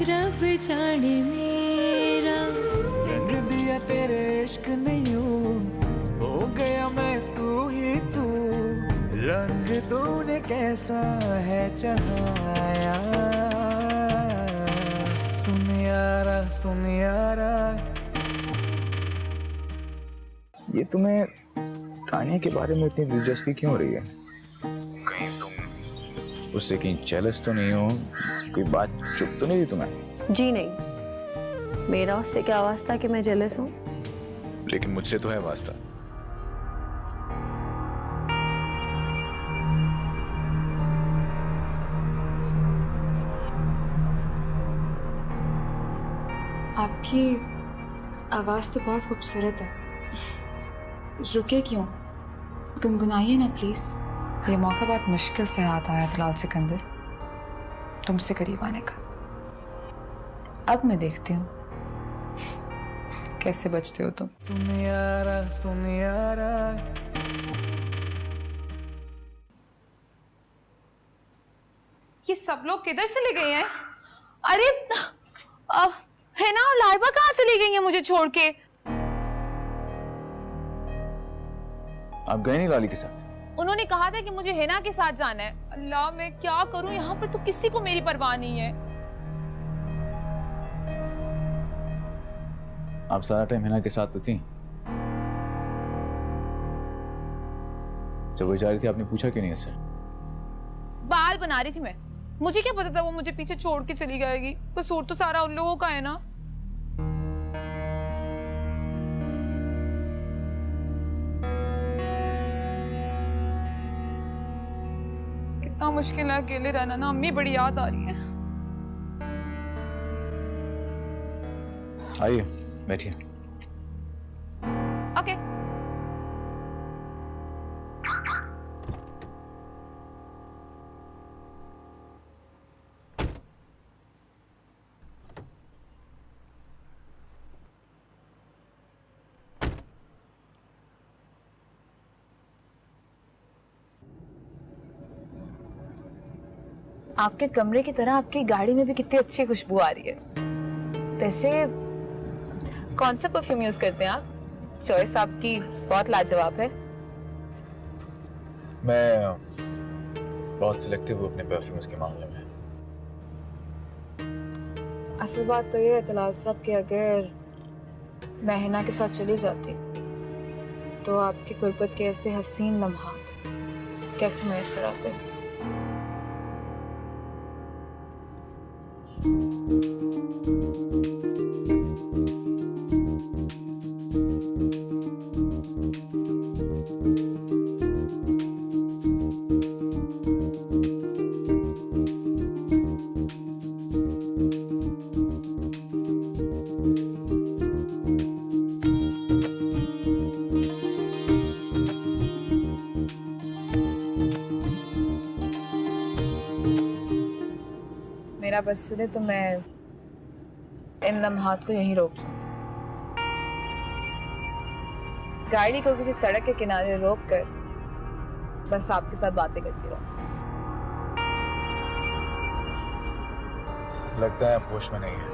रब जाने मेरा रंग दिया तेरे इश्क ने यूं, हो गया मैं तू ही तू। रंग तूने कैसा है चढ़ाया, सुन यारा सुन यारा। ये तुम्हें तानिया के बारे में इतनी दिलचस्पी क्यों हो रही है? कहीं तुम उससे कहीं जेलस तो नहीं हो? कोई बात चुप तो नहीं रही तुम्हें? जी नहीं, मेरा उससे क्या वास्ता कि मैं जेलस हूँ। लेकिन मुझसे तो है वास्ता। आपकी आवाज़ तो बहुत खूबसूरत है, रुके क्यों, गुनगुनाइए ना प्लीज़। ये मौका बहुत मुश्किल से हाथ आया तलाल सिकंदर तुमसे करीब आने का। अब मैं देखती हूँ कैसे बचते हो तुम। सुन यारा सुन यारा। ये सब लोग किधर चले गए हैं? अरे हैना और लाइबा कहाँ चली गई हैं मुझे छोड़ के? आप गए नहीं लाली के साथ? उन्होंने कहा था कि मुझे हैना के साथ जाना है। अल्लाह मैं क्या करूं, यहाँ पर तो किसी को मेरी परवाह नहीं है। आप सारा टाइम हैना के साथ तो थी। जब वो जा रही थी आपने पूछा क्यों नहीं उससे? बाल बना रही थी मैं, मुझे क्या पता था वो मुझे पीछे छोड़ के चली जाएगी। कसूर तो सारा उन लोगों का है ना। कितना मुश्किल है अकेले रहना ना। अम्मी बड़ी याद आ रही है। आइए बैठिए। ओके। आपके कमरे की तरह आपकी गाड़ी में भी कितनी अच्छी खुशबू आ रही है। वैसे कौन सा परफ्यूम यूज करते हैं आप? चॉइस आपकी बहुत लाजवाब है। मैं बहुत सिलेक्टिव हूँ अपने परफ्यूम्स के मामले में। असल बात तो ये है तलाल साहब कि अगर मैं हिना के साथ चली जाती तो आपकी गुर्बत के ऐसे हसीन लम्हात कैसे मैसर आते। मेरा बस चले तो मैं इन लम्हात को यहीं रोक लूं। गाड़ी को किसी सड़क के किनारे रोक कर बस आपके साथ बातें करती रहूं। लगता है आप होश में नहीं है।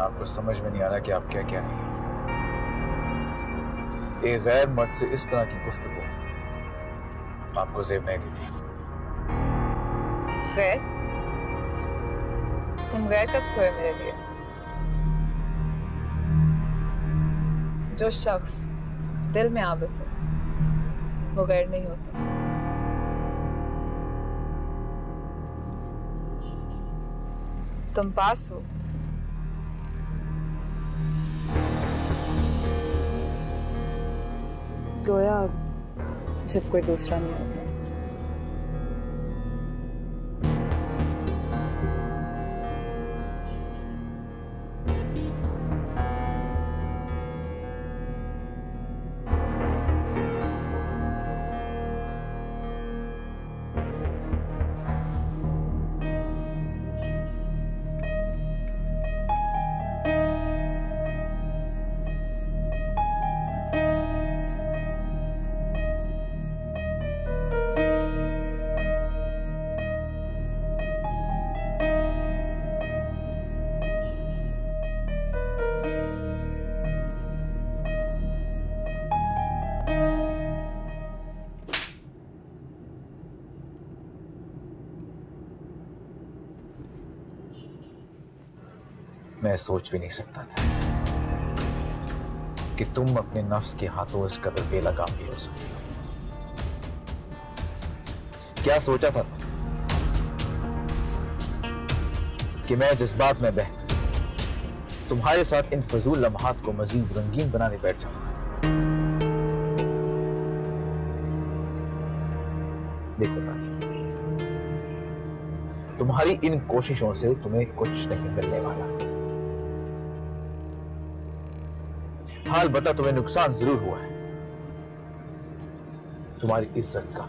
आपको समझ में नहीं आ रहा कि आप क्या कह रही हैं। एक गैर मर्द से इस तरह की गुफ्तगू आपको ज़ेब नहीं दी थी। गैर? तुम गैर कब सोए मेरे लिए? जो शख्स दिल में आ बसे वो गैर नहीं होता। तुम पास हो गोया जब कोई दूसरा नहीं होता। मैं सोच भी नहीं सकता था कि तुम अपने नफ्स के हाथों इस कदर बेलगाम भी हो सकती हो। क्या सोचा था तुम कि मैं जज्बात में बहकर तुम्हारे साथ इन फजूल लम्हात को मजीद रंगीन बनाने बैठ जाऊंगा? देखो तानी, तुम्हारी इन कोशिशों से तुम्हें कुछ नहीं मिलने वाला। हाल बता, तुम्हें नुकसान जरूर हुआ है, तुम्हारी इज्जत का,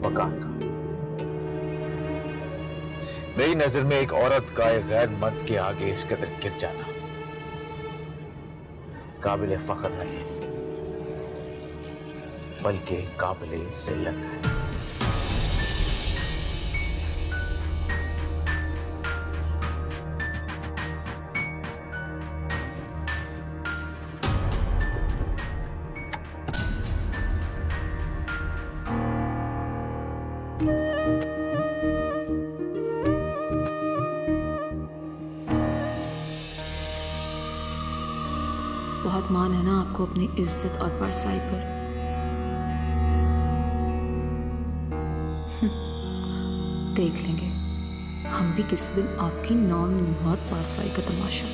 वकार का। मेरी नजर में एक औरत का एक गैर मर्द के आगे इस कदर गिर जाना काबिल फख्र नहीं है, बल्कि काबिल जिल्लत है। बहुत मान है ना आपको अपनी इज्जत और परसाई पर। देख लेंगे हम भी किसी दिन आपकी नॉन निहात परसाई का तमाशा।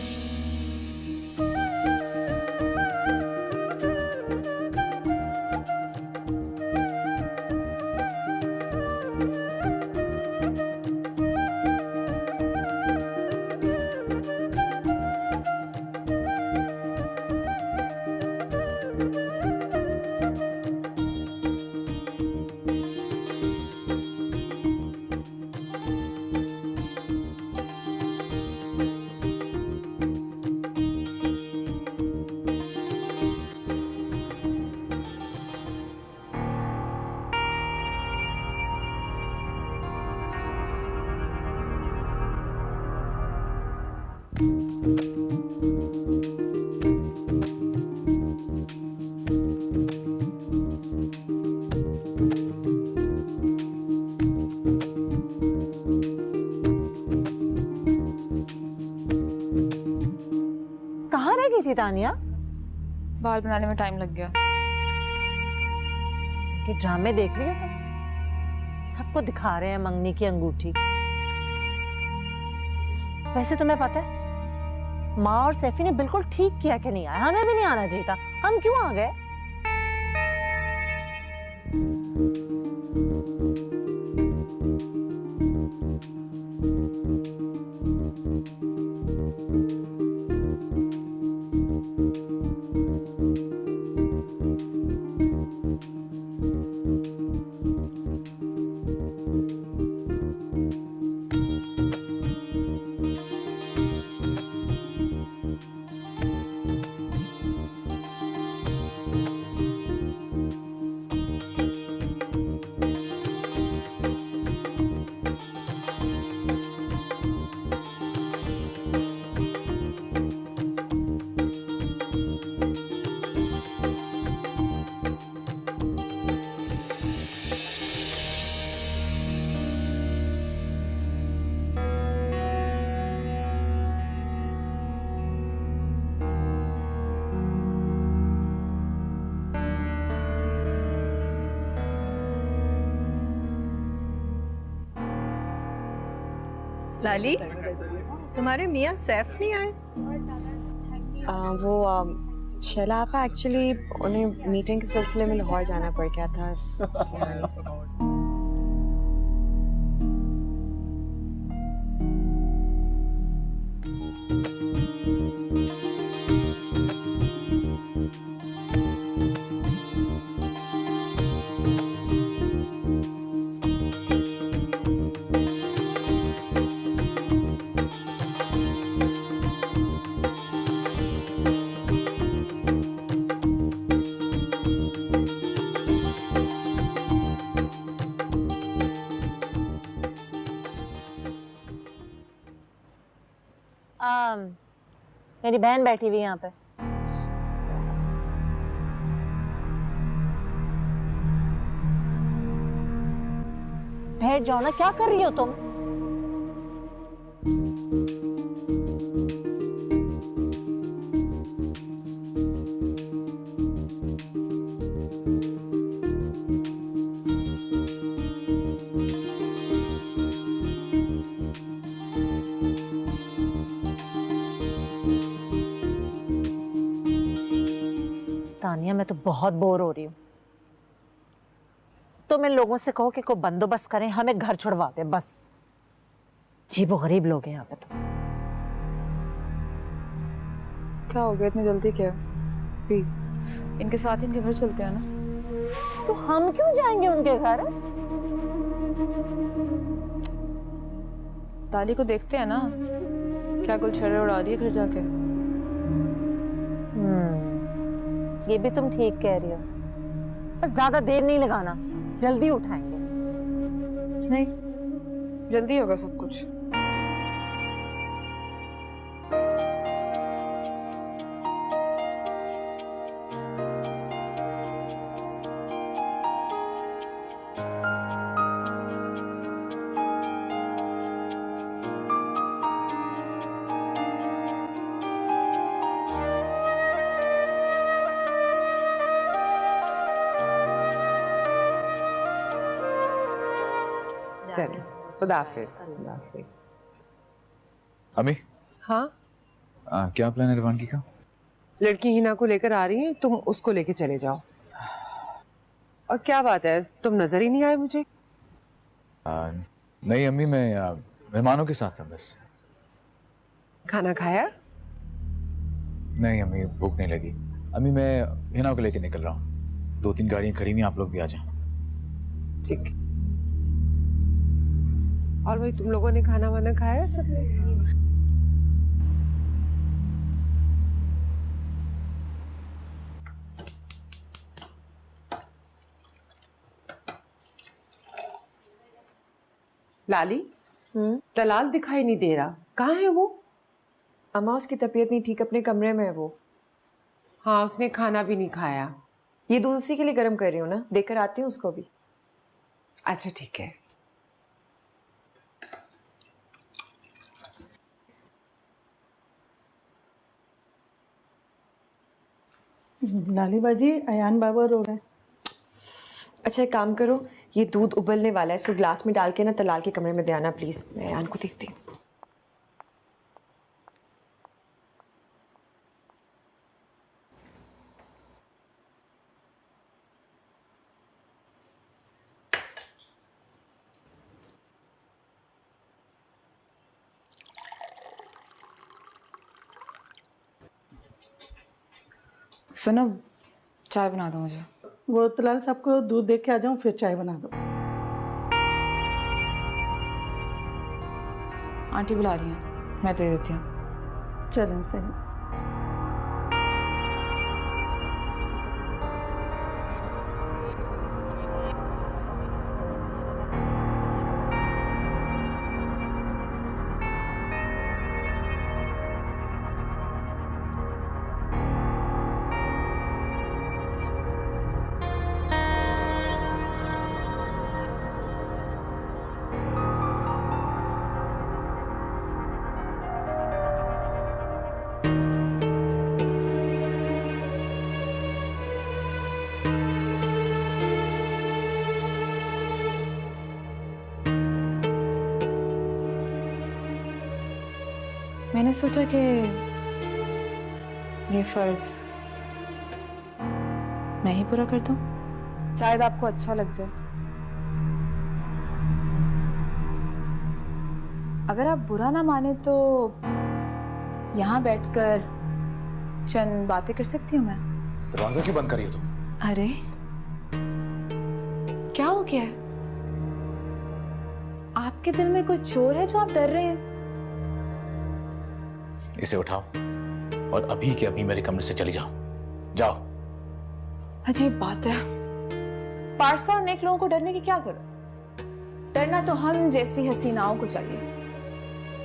कहाँ रह गई थी तानिया? बाल बनाने में टाइम लग गया। कि ड्रामे देख रही हो तुम? सबको दिखा रहे हैं मंगनी की अंगूठी। वैसे तुम्हें पता है माँ और सैफी ने बिल्कुल ठीक किया कि नहीं आया। हमें भी नहीं आना चाहिए था, हम क्यों आ गए? लाली, तुम्हारे मियाँ सैफ नहीं आए? वो शैला आपा एक्चुअली उन्हें मीटिंग के सिलसिले में लाहौर जाना पड़ गया था, इसलिए आ नहीं सके। मेरी बहन बैठी हुई यहाँ पे। बैठ जाओ ना, क्या कर रही हो तुम? तानिया, मैं तो बहुत बोर हो रही हूँ। तुम इन लोगों से कहो कि कोई बंदोबस्त करें, हमें घर छुड़वा दे बस। अजीबो गरीब लोग हैं यहाँ पे तो। क्या हो गया इतनी जल्दी? क्या भी इनके साथ इनके घर चलते हैं ना। तो हम क्यों जाएंगे उनके घर? ताली को देखते हैं ना, क्या गुलछर्रे उड़ा दिए घर जाके। ये भी तुम ठीक कह रही हो। बस ज्यादा देर नहीं लगाना, जल्दी उठाएंगे। नहीं, जल्दी होगा सब कुछ। चलो, खुदा हाफिज। अम्मी, हाँ, क्या प्लान है रिवानगी का? लड़की हिना को लेकर आ रही है, तुम उसको लेके चले जाओ। और क्या बात है, तुम नजर ही नहीं आए मुझे। नहीं अम्मी, मैं मेहमानों के साथ था बस। खाना खाया? नहीं अम्मी, भूख नहीं लगी। अम्मी मैं हिना को लेके निकल रहा हूँ, 2-3 गाड़ियाँ खड़ी हुई, आप लोग भी आ जाएं। ठीक। और भाई, तुम लोगों ने खाना वाना खाया सबने? लाली, दलाल दिखाई नहीं दे रहा, कहाँ है वो? अम्मा उसकी तबीयत नहीं ठीक, अपने कमरे में है वो। हाँ, उसने खाना भी नहीं खाया। ये दूध उसी के लिए गर्म कर रही हूँ ना, देकर आती हूँ उसको भी। अच्छा ठीक है। लाली बाजी, अयान बाबा रो रहे हैं। अच्छा एक काम करो, ये दूध उबलने वाला है, इसको ग्लास में डाल के ना तलाल के कमरे में दे आना प्लीज। मैं अयान को देखती हूँ। सुनो, चाय बना दो मुझे। वो तलाल साहब को दूध दे के आ जाऊं, फिर चाय बना दो। आंटी बुला रही हैं, मैं दे देती हूँ। चलें सही। मैंने सोचा कि ये फर्ज मैं ही पूरा कर दूं, शायद आपको अच्छा लग जाए। अगर आप बुरा ना माने तो यहाँ बैठकर चंद बातें कर सकती हूँ मैं। दरवाजा क्यों बंद कर रही हो तुम? अरे क्या हो गया? आपके दिल में कोई चोर है जो आप डर रहे हैं? इसे उठाओ और अभी के अभी मेरे कमरे से चली जाओ। जाओ। अजीब बात है, पार्सा और नेक लोगों को डरने की क्या जरूरत? डरना तो हम जैसी हसीनाओं को चाहिए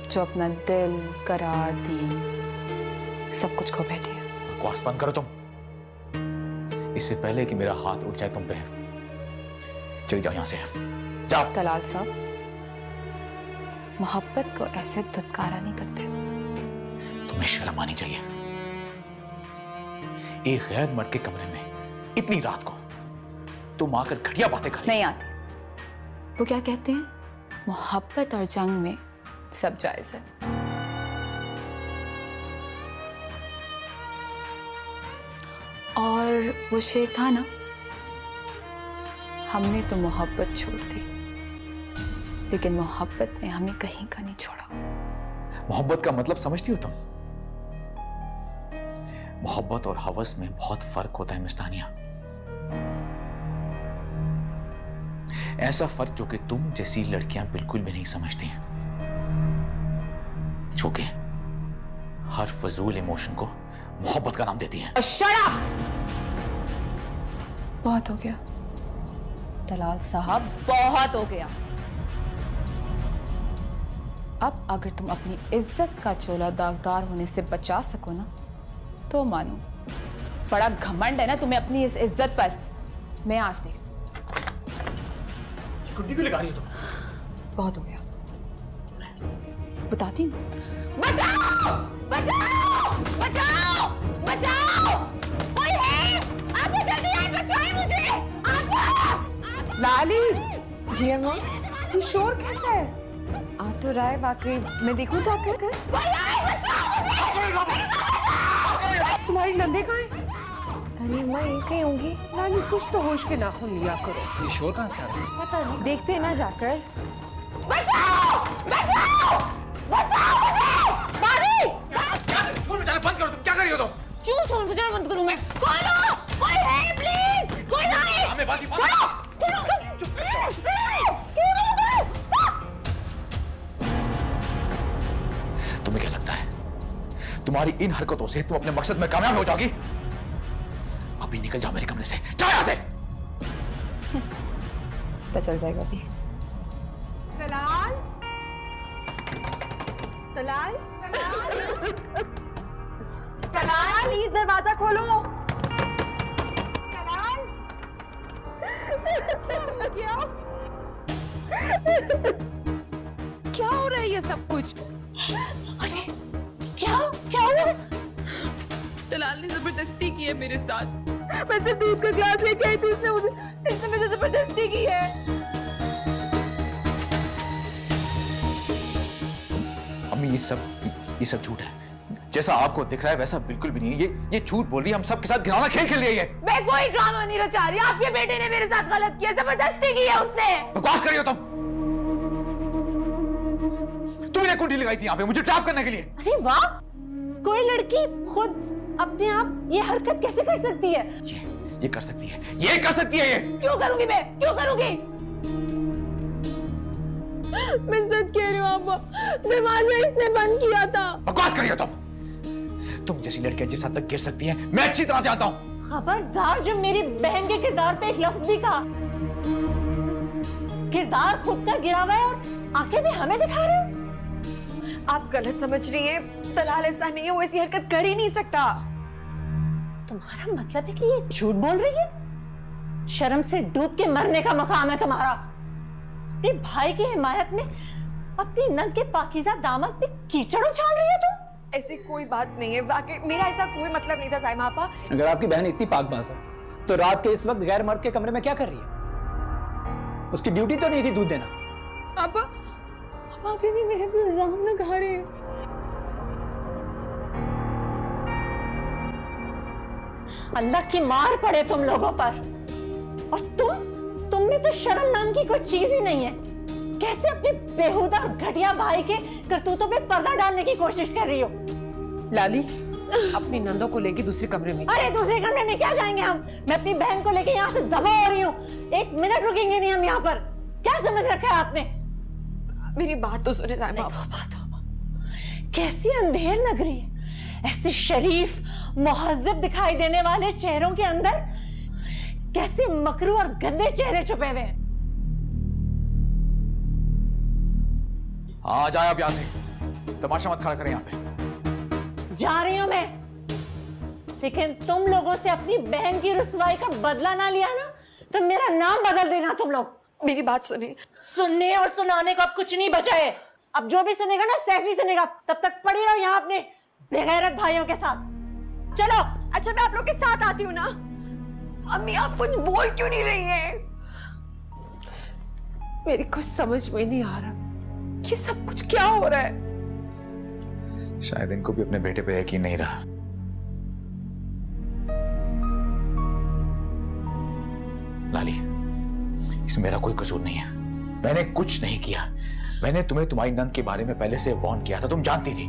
जो अपना दिल, करार, दी सब कुछ खो बैठे हैं। बकवास बंद करो तुम, इससे पहले कि मेरा हाथ उठ जाए तुम पे। चली जाओ यहां से, जाओ। तलाल साहब, मोहब्बत को ऐसे धुतकारा नहीं करते। तुम्हें शर्म आनी चाहिए। एक गैर मर्द के कमरे में इतनी रात को तुम आकर घटिया बातें कर रही। नहीं आती। वो क्या कहते हैं, मोहब्बत और जंग में सब जायज है। और वो शेर था ना, हमने तो मोहब्बत छोड़ दी, लेकिन मोहब्बत ने हमें कहीं का नहीं छोड़ा। मोहब्बत का मतलब समझती हो तुम? मोहब्बत और हवस में बहुत फर्क होता है मिस तानिया। ऐसा फर्क जो कि तुम जैसी लड़कियां बिल्कुल भी नहीं समझती हैं। जो कि हर फजूल इमोशन को मोहब्बत का नाम देती हैं। Shut up! बहुत हो गया दलाल साहब, बहुत हो गया। अब अगर तुम अपनी इज्जत का चोला दागदार होने से बचा सको ना, तो मानो। बड़ा घमंड है ना तुम्हें अपनी इस इज्जत पर। मैं आज देख कुंडी क्यों लगा रही हो तुम? बहुत हो गया, बताती हूँ। बचाओ! बचाओ! बचाओ! बचाओ! कोई है? आप जल्दी आए, बचाएं मुझे! आप! लाली, जी अम्मा, ये शोर कैसा है? आ तो रहा है वाकई। मैं देखूं जाकर? कोई आए, बचाओ मुझे! तुम्हारी नंदे कहाँ है? तानी अम्मा यहीं कहीं होंगी। लाली, कुछ तो होश के नाखून लिया करो। ये शोर कहाँ से आ रहा है? पता नहीं, देखते हैं ना जाकर। बचाओ! बचाओ! बचाओ मुझे! भाभी! फोन बजाना बंद करो। तुम क्या कर रही हो तुम? क्यों फोन बजाना बंद करूं मैं? खोलो! कोई है प्लीज! कोई आए! हमें बात तुम्हें क्या लगता है तुम्हारी इन हरकतों से तुम अपने मकसद में कामयाब हो जाओगी? अभी निकल जाओ मेरे कमरे से, जाओ यहां से। तो चल जाएगा अभी। दलाल, दलाल, दलाल, प्लीज दरवाजा खोलो। दलाल, क्या? क्या हो रहा है ये सब कुछ? अरे क्या क्या हुआ? दलाल ने जबरदस्ती की है मेरे साथ। मैं सिर्फ दूध का ग्लास लेके आई थी, इसने मुझे जबरदस्ती की है। अम्मी, ये सब झूठ है। जैसा आपको दिख रहा है वैसा बिल्कुल भी नहीं है। ये झूठ बोल रही है। हम सबके साथ घिनौना खेल खेल रही है। मैं कोई ड्रामा नहीं रचा रही। आपके बेटे ने मेरे साथ गलत किया, जबरदस्ती की है उसने। बकवास कर रही हो तुम। तुमने कुंडी लगाई थी यहाँ पे मुझे ट्रैप करने के लिए। अरे वाह, कोई लड़की खुद अपने आप ये हरकत कैसे कर सकती है? ये कर सकती है, ये कर सकती है। ये क्यों करूंगी मैं? क्यों करूंगी? मैं सच कह रही हूँ अब्बा, दरवाजा इसने बंद किया था। बकवास कर रही हो तुम जैसी लड़कियां जिस हद तक गिर सकती हैं मैं अच्छी तरह से जानता हूँ। खबरदार जो मेरी बहन के किरदार पे एक लफ्ज भी कहा। किरदार खुद का गिरा हुआ है और आंखें भी हमें दिखा रहे हो। आप गलत समझ रही हैं। दलाल ऐसा नहीं है, वो ऐसी हरकत कर ही नहीं सकता। तुम्हारा मतलब है कि ये झूठ बोल रही है? शर्म से डूब के मरने का मकाम है तुम्हारा। अपने भाई की हिमायत में अपनी नंद के पाकीज़ा दामन पे कीचड़ उछाल रही है तुम। ऐसी कोई बात नहीं है, वाकई मेरा ऐसा कोई मतलब नहीं था साइमा आपा। अगर आपकी बहन इतनी पाकबाज है तो रात के इस वक्त गैर मर्द के कमरे में क्या कर रही है? उसकी ड्यूटी तो नहीं थी दूध देना। अब्बा, अभी भी मेरे पे इल्जाम लगा रहे हैं। अल्लाह की मार पड़े तुम लोगों पर। और तुम में तो शर्म नाम की कोई चीज ही नहीं है। कैसे अपने बेहुदा और घटिया भाई के करतूतों पे पर्दा डालने की कोशिश कर रही हो? लाली, अपनी नंदों को लेके दूसरे कमरे में। अरे दूसरे कमरे में क्या जाएंगे हम? मैं अपनी बहन को लेके यहाँ से दफा हो रही हूँ। 1 मिनट रुकेंगे नहीं हम यहाँ पर। क्या समझ रखा है आपने? मेरी बात तो सुने साइमा आपा। कैसी अंधेर नगरी है। ऐसे शरीफ मुहज्जब दिखाई देने वाले चेहरों के अंदर कैसे मकरू और गंदे चेहरे छुपे हुए हैं। हाँ, जाए आप यहाँ से। तमाशा मत खड़ा करें यहाँ पे। जा रही हूं मैं, लेकिन तुम लोगों से अपनी बहन की रुसवाई का बदला ना लिया ना तो मेरा नाम बदल देना तुम लोग। मेरी बात सुने। सुनने और सुनाने को अब कुछ नहीं बचा है। अब जो भी सुनेगा ना सैफ ही सुनेगा। तब तक पड़ी रहो यहाँ अपने बेगैरत भाइयों के साथ। चलो। अच्छा मैं आप लोग के साथ आती हूँ ना। अम्मी आप कुछ बोल क्यों नहीं रही हैं? मेरी कुछ समझ में नहीं आ रहा, ये सब कुछ क्या हो रहा है? शायद इनको भी अपने बेटे पे यकीन नहीं रहा। लाली, इसमें मेरा कोई कसूर नहीं है। मैंने कुछ नहीं किया। मैंने तुम्हें तुम्हारी नंद के बारे में पहले से वार्न किया था, तुम जानती थी।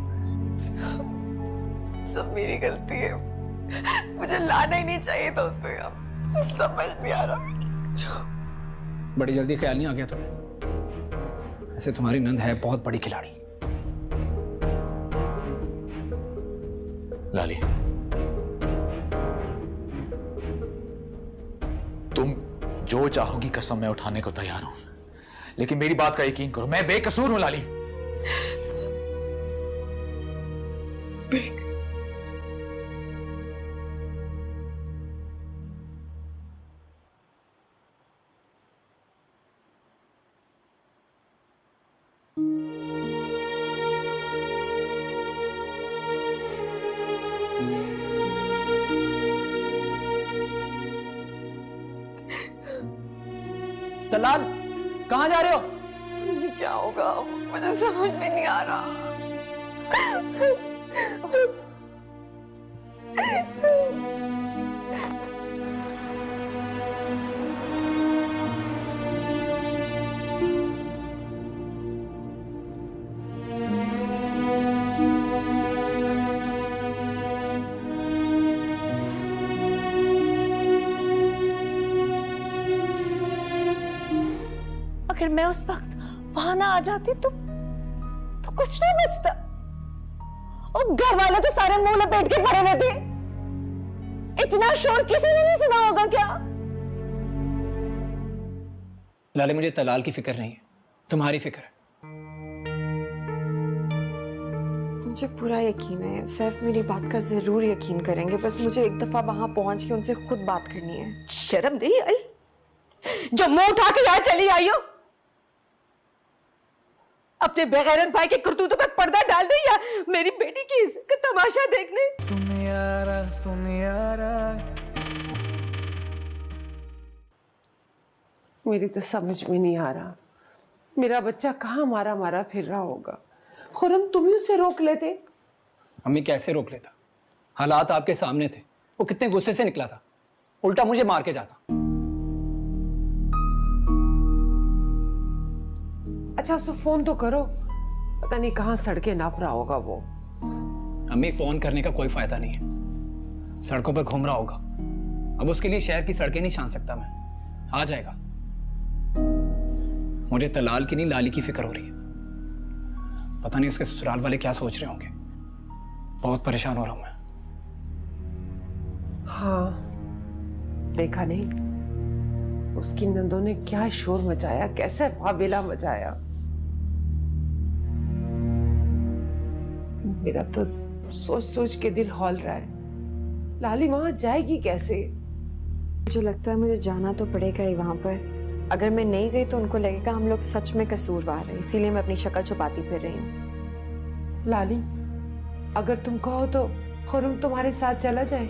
सब मेरी गलती है, मुझे लाना ही नहीं चाहिए था उसको यहाँ। समझ नहीं आ रहा। बड़ी जल्दी ख्याल नहीं आ गया तुम्हें? ऐसे तुम्हारी नंद है बहुत बड़ी खिलाड़ी। लाली, तुम जो चाहोगी कसम मैं उठाने को तैयार हूं, लेकिन मेरी बात का यकीन करो, मैं बेकसूर हूं लाली। दलाल, कहां जा रहे हो? क्या होगा मुझे समझ में नहीं आ रहा। अगर मैं उस वक्त वहां ना आ जाती तो कुछ नहीं बचता। और घर वाले तो सारे मुंह लपेट के पड़े रहते। इतना शोर किसी ने नहीं सुना होगा क्या? लाली, मुझे तलाल की फिक्र नहीं है, तुम्हारी फिक्र है। मुझे पूरा यकीन है सैफ मेरी बात का जरूर यकीन करेंगे, बस मुझे एक दफा वहां पहुंच के उनसे खुद बात करनी है। शर्म नहीं आई जो मुंह उठा के यहाँ चली आई हो? अपने बेगैरत भाई के करतूतों पे पर्दा डाल दे या मेरी बेटी की इज्जत का तमाशा देखने? सुन यारा मेरी तो समझ में नहीं आ रहा, मेरा बच्चा कहाँ मारा मारा फिर रहा होगा। खुरम तुम ही उसे रोक लेते। अम्मी कैसे रोक लेता? हालात आपके सामने थे, वो कितने गुस्से से निकला था, उल्टा मुझे मार के जाता। अच्छा उसको फोन तो करो, पता नहीं कहाँ सड़कें नाप रहा होगा वो। अम्मी फोन करने का कोई फायदा नहीं है, सड़कों पर घूम रहा होगा। अब उसके लिए शहर की सड़कें नहीं छान सकता मैं, आ जाएगा। मुझे तलाल की नहीं लाली की फिक्र हो रही है। पता नहीं उसके ससुराल वाले क्या सोच रहे होंगे। बहुत परेशान हो रहा हूं मैं। हाँ देखा नहीं, उसकी नंदों ने क्या शोर मचाया, कैसे वावेला मचाया। मेरा तो सोच सोच के दिल हौल रहा है। लाली वहां जाएगी कैसे? मुझे लगता है मुझे जाना तो पड़ेगा ही वहां पर। अगर मैं नहीं गई तो उनको लगेगा हम लोग सच में कसूरवार हैं, इसीलिए मैं अपनी शक्ल छुपाती फिर रही हूँ। लाली अगर तुम कहो तो खुरम तुम्हारे साथ चला जाए,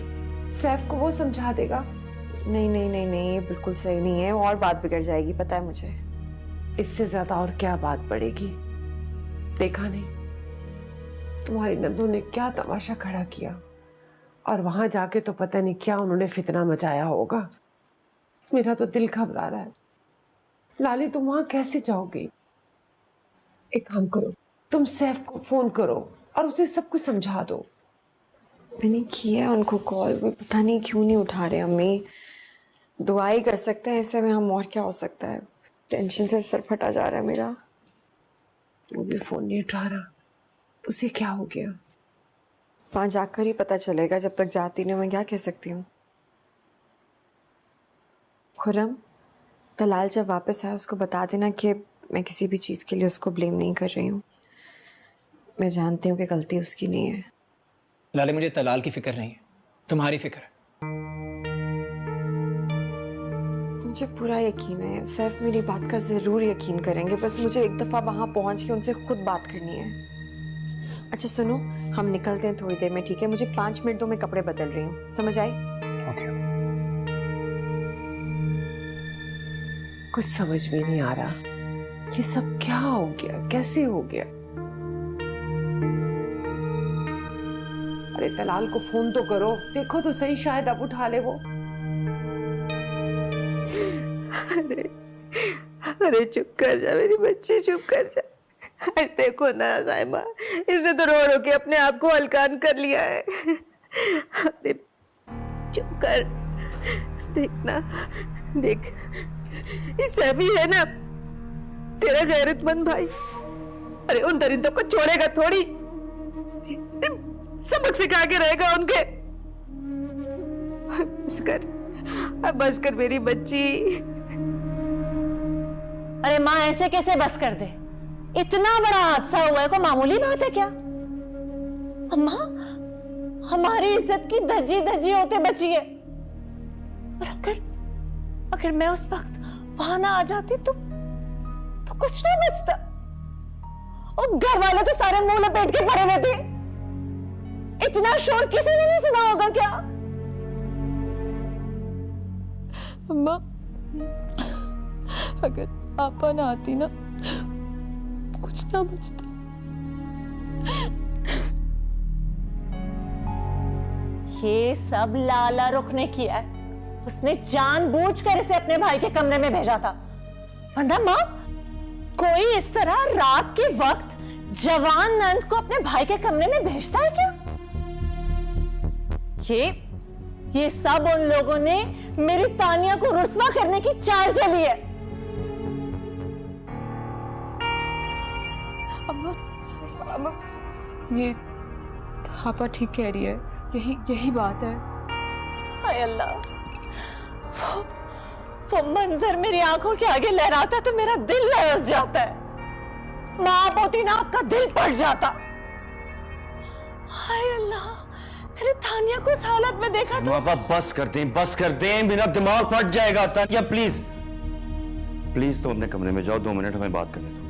सैफ को वो समझा देगा। नहीं नहीं नहीं नहीं, ये बिल्कुल सही नहीं है, और बात बिगड़ जाएगी, पता है मुझे। इससे ज्यादा और क्या बात बढ़ेगी? देखा नहीं तुम्हारी नंदों ने क्या तमाशा खड़ा किया, और वहां जाके तो पता नहीं क्या उन्होंने फितना मचाया होगा। मेरा तो दिल घबरा रहा है। लाली तुम वहां कैसे जाओगी? एक काम करो, तुम सैफ को फोन करो और उसे सब कुछ समझा दो। मैंने किया उनको कॉल, वो पता नहीं क्यों नहीं उठा रहे। अम्मी दुआ ही कर सकते हैं ऐसे में हम, और क्या हो सकता है। टेंशन से सर फटा जा रहा है मेरा। वो भी फोन नहीं उठा रहा, उसे क्या हो गया? वहां जाकर ही पता चलेगा, जब तक जाती नहीं मैं क्या कह सकती हूँ। खुरम तलाल जब वापस आए उसको बता देना कि मैं किसी भी चीज़ के लिए उसको ब्लेम नहीं कर रही हूँ। मैं जानती हूँ कि गलती उसकी नहीं है। लाली मुझे तलाल की फिक्र नहीं है, तुम्हारी फिक्र है। मुझे पूरा यकीन है सैफ मेरी बात का ज़रूर यकीन करेंगे, बस मुझे एक दफ़ा वहाँ पहुँच के उनसे खुद बात करनी है। अच्छा सुनो, हम निकलते हैं थोड़ी देर में, ठीक है? मुझे 5 मिनट दो, मैं कपड़े बदल रही हूँ, समझ आई? कुछ समझ में नहीं आ रहा, ये सब क्या हो गया, कैसे हो गया? अरे तलाल को फोन तो करो, देखो तो सही, शायद अब उठा ले वो। अरे चुप कर जा मेरी बच्ची, चुप कर जा। देखो ना साइमा, इसने तो रो रो के अपने आप को हलकान कर लिया है। अरे चुप कर, देखना, देख ये सैफी है ना तेरा गैरतमंद भाई। अरे उन दरिंदों को छोड़ेगा थोड़ी, सबक सिखा के रहेगा उनके। बस कर, अब बस कर मेरी बच्ची। अरे माँ ऐसे कैसे बस कर दे? इतना बड़ा हादसा हुआ है, को मामूली बात है क्या? अम्मा हमारी इज्जत की धज्जी धज्जी होते बची है, और अगर मैं उस वक्त वहां ना आ जाती तो कुछ ना बचता। और घर वाले तो सारे मुंह लपेट के पड़े हुए थे, इतना शोर किसी ने नहीं सुना होगा क्या? अम्मा अगर पापा ना आती ना, कुछ ना बचता। ये सब लाला रुख ने किया है, उसने जानबूझकर इसे अपने भाई के कमरे में भेजा था। वरना माँ, कोई इस तरह रात के वक्त जवान नंद को अपने भाई के कमरे में भेजता है क्या? ये सब उन लोगों ने मेरी तानिया को रुस्वा करने की चाल चली है। अब ये पापा ठीक कह रही है, यही बात है। हाय अल्लाह, वो मंजर मेरी आंखों के आगे लहराता तो मेरा दिल लरस जाता है। माँ होती ना, आपका दिल फट जाता। हाय अल्लाह, मैंने तानिया को इस हालत में देखा तो। पापा बस कर दें, मेरा दिमाग फट जाएगा। तानिया प्लीज प्लीज, तुम अपने कमरे में जाओ, 2 मिनट हमें बात करने दो।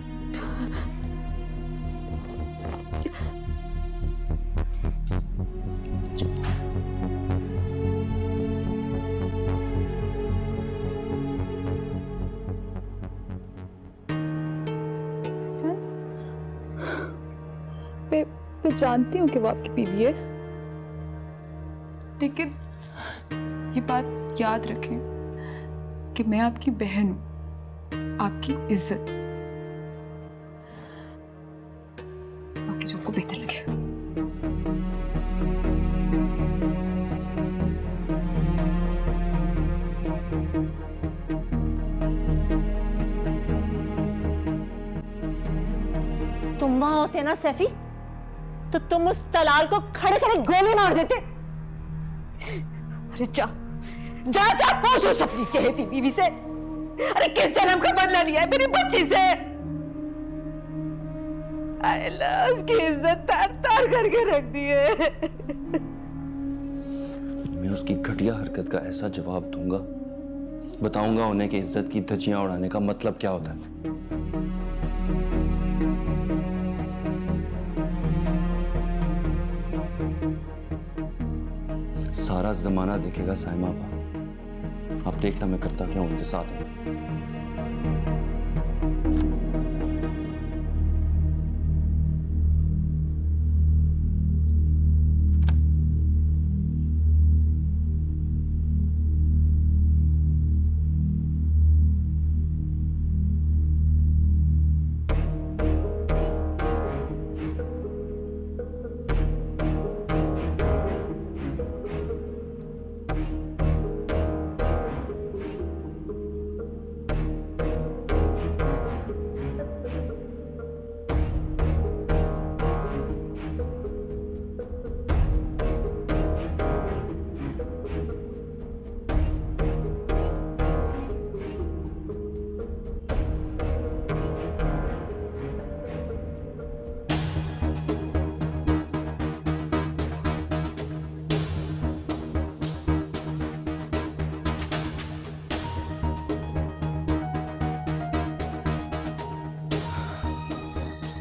मैं जानती हूँ कि वो आपकी बीवी है, लेकिन ये बात याद रखें कि मैं आपकी बहन हूं, आपकी इज्जत। बाकी जो आपको बेहतर लगे। तुम वहां होते ना सैफी, तो तुम उस तलाल को खड़े खड़े गोली मार देते। अरे जा पूछ उस अपनी चहेती बीवी से, अरे किस जन्म का बदला लिया है मेरी बच्ची से। अल्लाह, उसकी इज्जत तार तार करके रख दी है। मैं उसकी घटिया हरकत का ऐसा जवाब दूंगा, बताऊंगा उन्हें कि इज्जत की धज्जियां उड़ाने का मतलब क्या होता है। सारा जमाना देखेगा साइमा आप देखना मैं करता क्या उनके साथ है।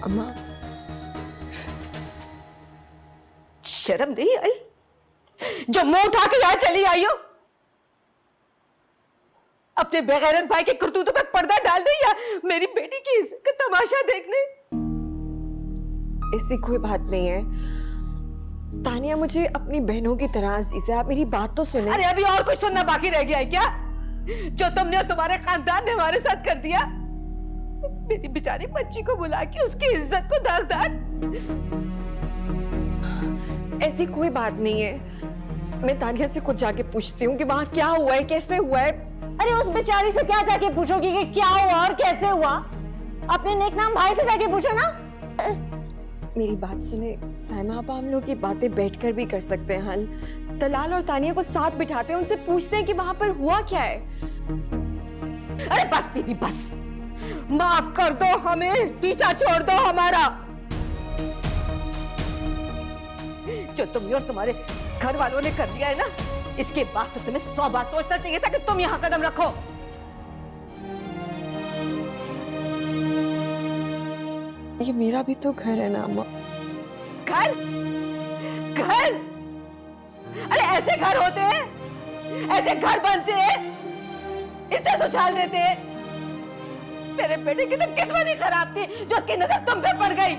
अम्मा, शर्म नहीं आई जो मुंह उठा के यहां चली आई हो? अपने बेगैरत भाई के करतूतों पे पर्दा डाल रही या मेरी बेटी की इज्जत का तमाशा देखने? ऐसी कोई बात नहीं है तानिया, मुझे अपनी बहनों की तरह अजीज है, आप मेरी बात तो सुने। अरे अभी और कुछ सुनना बाकी रह गया है क्या? जो तुमने और तुम्हारे खानदान ने हमारे साथ कर दिया, मेरी बेचारी बच्ची को बुला के उसकी इज्जत को दागदार। ऐसी कोई बात नहीं है, मैं तानिया से खुद जाके पूछती हूँ कि वहां क्या हुआ है, कैसे हुआ है। अरे उस बेचारी से क्या जाके पूछोगी कि क्या हुआ और कैसे हुआ? अपने नेकनाम भाई से जाके पूछो ना। मेरी बात सुने साइमा आपा, हम लोग ये बातें बैठकर भी कर सकते हैं हल। तलाल और तानिया को साथ बिठाते हैं, उनसे पूछते हैं कि वहां पर हुआ क्या है। अरे बस बीबी बस, माफ कर दो हमें, पीछा छोड़ दो हमारा। जो तुमने और तुम्हारे घर वालों ने कर लिया है ना, इसके बाद तो तुम्हें 100 बार सोचना चाहिए था कि तुम यहां कदम रखो। ये मेरा भी तो घर है ना अम्मा। घर? घर? अरे ऐसे घर होते हैं, ऐसे घर बनते हैं, इसे तो उछाल देते हैं। मेरे बेटे की तो किस्मत ही खराब थी जो उसकी नजर तुम पे पड़ गई।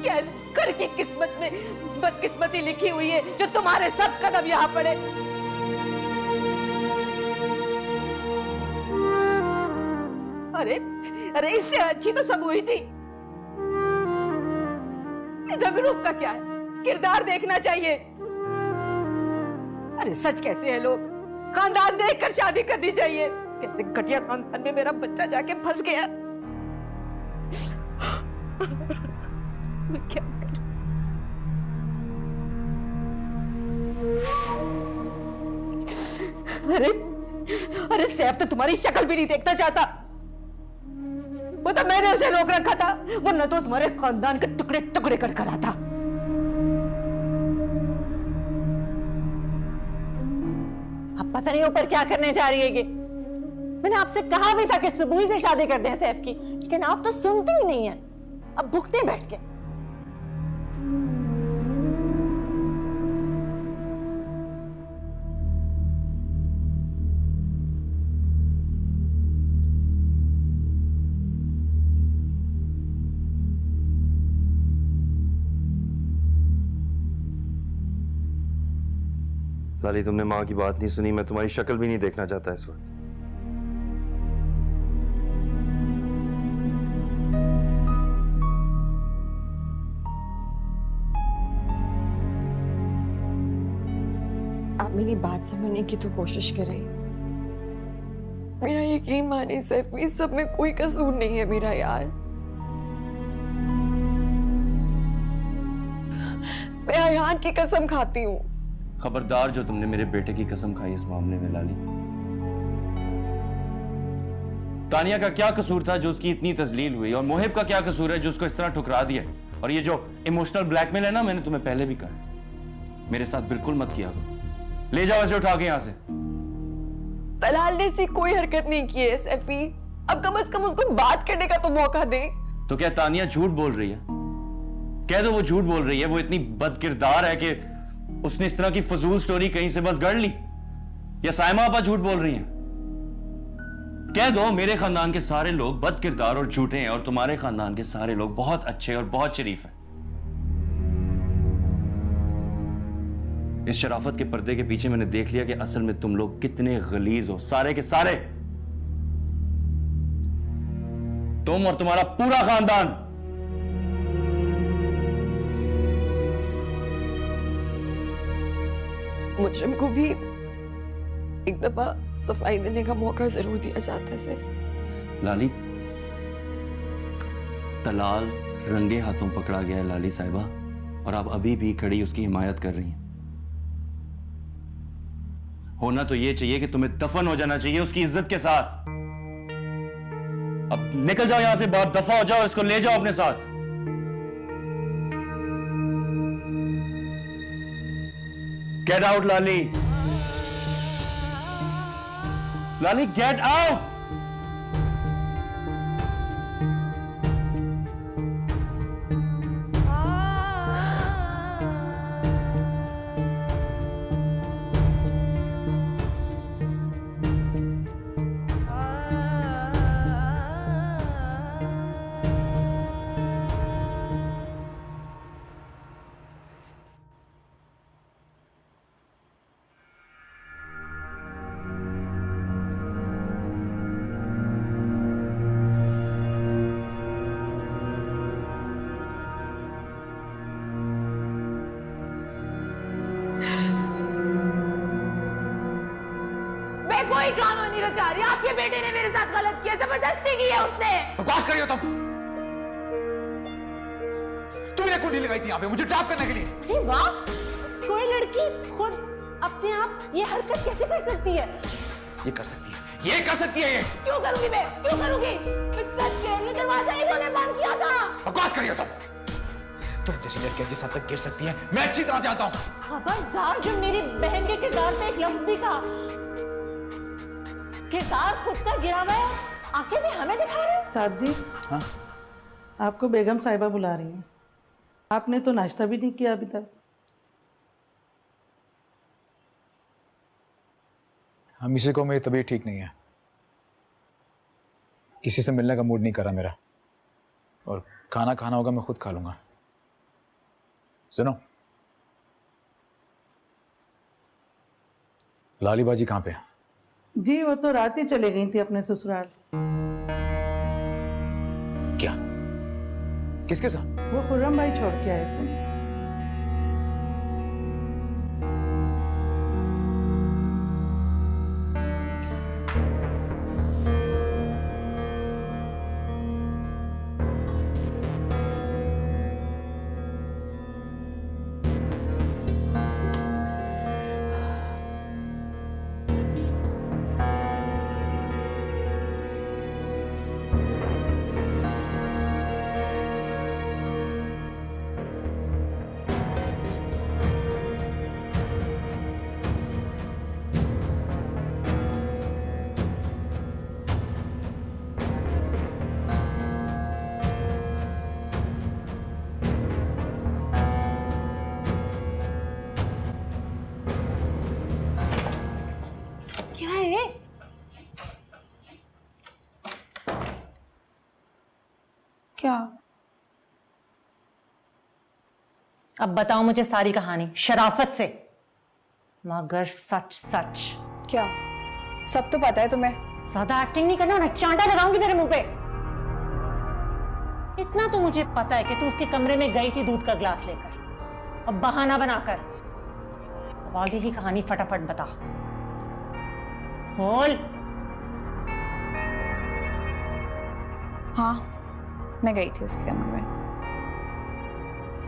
क्या इस घर की किस्मत में बदकिस्मती लिखी हुई है जो तुम्हारे सब कदम यहां पड़े? अरे अरे इससे अच्छी तो सब हुई थी। रंग रूप का क्या है, किरदार देखना चाहिए। अरे सच कहते हैं लोग, खानदान देखकर शादी करनी चाहिए। कैसे घटिया खानदान में मेरा बच्चा जाके फंस गया। मैं क्या करूं? अरे अरे सैफ तो तुम्हारी शक्ल भी नहीं देखना चाहता। वो तो मैंने उसे रोक रखा था, वरना तो तुम्हारे खानदान के टुकड़े टुकड़े कर कर आता। अब पता नहीं ऊपर क्या करने जा रही है कि मैंने आपसे कहा भी था कि सुबह से शादी कर दें सैफ की, लेकिन आप तो सुनती ही नहीं है। अब भुगते बैठ के। लाली, तुमने माँ की बात नहीं सुनी। मैं तुम्हारी शक्ल भी नहीं देखना चाहता इस वक्त। आप मेरी बात समझने की तो कोशिश करें। मेरा यकीन माने सैफ, इस सब में कोई कसूर नहीं है मेरा यार। मैं अयान की कसम खाती हूँ। खबरदार जो तुमने मेरे बेटे की कसम खाई इस मामले में लाली। तानिया का क्या कसूर था जो उसकी इतनी तजलील हुई, और मोहिब का क्या कसूर है जो उसको इस तरह ठुकरा दिया? और ये जो इमोशनल ब्लैकमेल है ना, मैंने तुम्हें पहले भी कहा, मेरे साथ बिल्कुल मत किया करो। ले जाओ ऐसे उठा के यहां से। तलाल ने ऐसी कोई हरकत नहीं की है सैफी, अब कम से कम उसको बात करने का तो मौका दे। तो क्या तानिया झूठ बोल रही है? कह दो वो झूठ बोल रही है। वो इतनी बदकिरदार है कि उसने इस तरह की फजूल स्टोरी कहीं से बस गढ़ ली? या साइमा आपा झूठ बोल रही हैं? कह दो मेरे खानदान के सारे लोग बदकिरदार और झूठे हैं, और तुम्हारे खानदान के सारे लोग बहुत अच्छे और बहुत शरीफ हैं। इस शराफत के पर्दे के पीछे मैंने देख लिया कि असल में तुम लोग कितने गलीज हो, सारे के सारे। तुम और तुम्हारा पूरा खानदान। मुजरिम को भी एक दफा सफाई देने का मौका जरूर दिया जाता है सैफ। लाली, तलाल रंगे हाथों पकड़ा गया है लाली साहिबा, और आप अभी भी खड़ी उसकी हिमायत कर रही हैं। होना तो ये चाहिए कि तुम्हें दफन हो जाना चाहिए उसकी इज्जत के साथ। अब निकल जाओ यहां से बाहर, दफा हो जाओ, इसको ले जाओ अपने साथ। गेट आउट लाली, लाली गेट आउट। कोई ड्रामा नहीं रचा रही। आपके बेटे ने मेरे साथ गलत किया, जबरदस्ती की है उसने। बकवास करियो तुम। तुमने कुंडी लगाई थी यहाँ पे मुझे ट्रैप करने के लिए। अरे वाह, कोई लड़की खुद अपने आप ये हरकत कैसे कर सकती है? ये कर सकती है, ये कर सकती है। ये क्यों करूंगी मैं, क्यों करूंगी? मैं सच कह रही हूँ, दरवाजा इन्होंने बंद किया था। बकवास करियो तुम जैसी लड़कियां जिस हद तक गिर सकती हैं मैं अच्छी तरह जानता हूँ। खबरदार, जो मेरी बहन के किरदार पे एक लफ्ज भी कहा। किरदार खुद का गिरा हुआ है, आंखें भी हमें दिखा रहे हैं। साहब जी, हाँ? आपको बेगम साहिबा बुला रही हैं। आपने तो नाश्ता भी नहीं किया अभी तक। हम इसी को, मेरी तबीयत ठीक नहीं है, किसी से मिलने का मूड नहीं करा मेरा, और खाना खाना होगा मैं खुद खा लूंगा। सुनो, लाली बाजी कहाँ पे है? जी वो तो रात ही चले गई थी अपने ससुराल। क्या? किसके साथ? वो खुर्रम भाई छोड़ के आए थे। क्या? अब बताओ मुझे सारी कहानी शराफत से, मगर सच सच। क्या? सब तो पता है तुम्हें। ज्यादा एक्टिंग नहीं करना, ना चांटा लगाऊंगी तेरे मुंह पे। इतना तो मुझे पता है कि तू उसके कमरे में गई थी दूध का ग्लास लेकर, अब बहाना बनाकर। अब आगे की कहानी फटाफट बता। बोल। हाँ, मैं गई थी उसके कमरे में।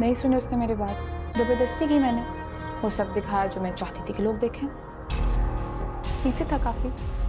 नहीं सुने उसने मेरी बात, जबरदस्ती की मैंने। वो सब दिखाया जो मैं चाहती थी कि लोग देखें। इसी था काफी।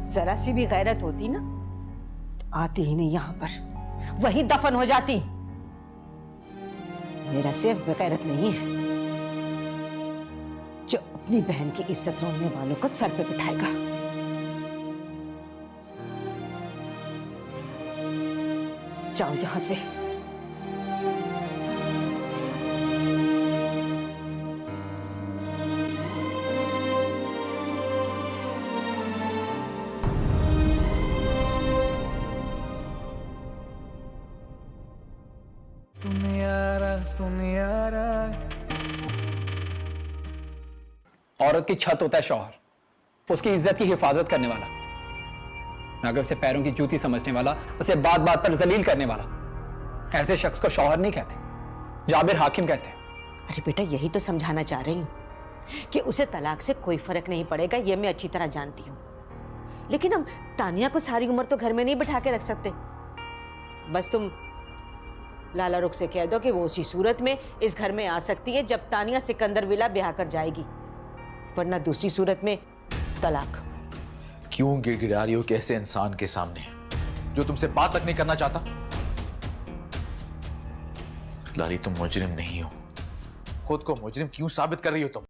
जरा सी भी गैरत होती ना तो आती ही नहीं यहां पर, वही दफन हो जाती। मेरा सिर्फ बेगैरत नहीं है जो अपनी बहन की इज्जत रोने वालों को सर पे बिठाएगा। जाओ यहां से। सुनियारा। औरत की छत होता है शौहर, उसकी इज्जत की हिफाजत करने वाला, ना कि उसे पैरों की जूती समझने वाला, उसे बात बात पर जलील करने वाला। ऐसे शख्स को शौहर नहीं कहते, जाबिर हाकिम कहते हैं। अरे बेटा, यही तो समझाना चाह रही हूँ कि उसे तलाक से कोई फर्क नहीं पड़ेगा, ये मैं अच्छी तरह जानती हूँ। लेकिन हम तानिया को सारी उम्र तो घर में नहीं बिठा के रख सकते। बस तुम लाला रुख से कह दो कि वो उसी सूरत में इस घर में आ सकती है जब तानिया सिकंदर विला ब्याह कर जाएगी, वरना दूसरी सूरत में तलाक। क्यों गिड़गिड़ा रही हो कैसे इंसान के सामने जो तुमसे बात तक नहीं करना चाहता? लाली, तुम मुजरिम नहीं हो। खुद को मुजरिम क्यों साबित कर रही हो तुम?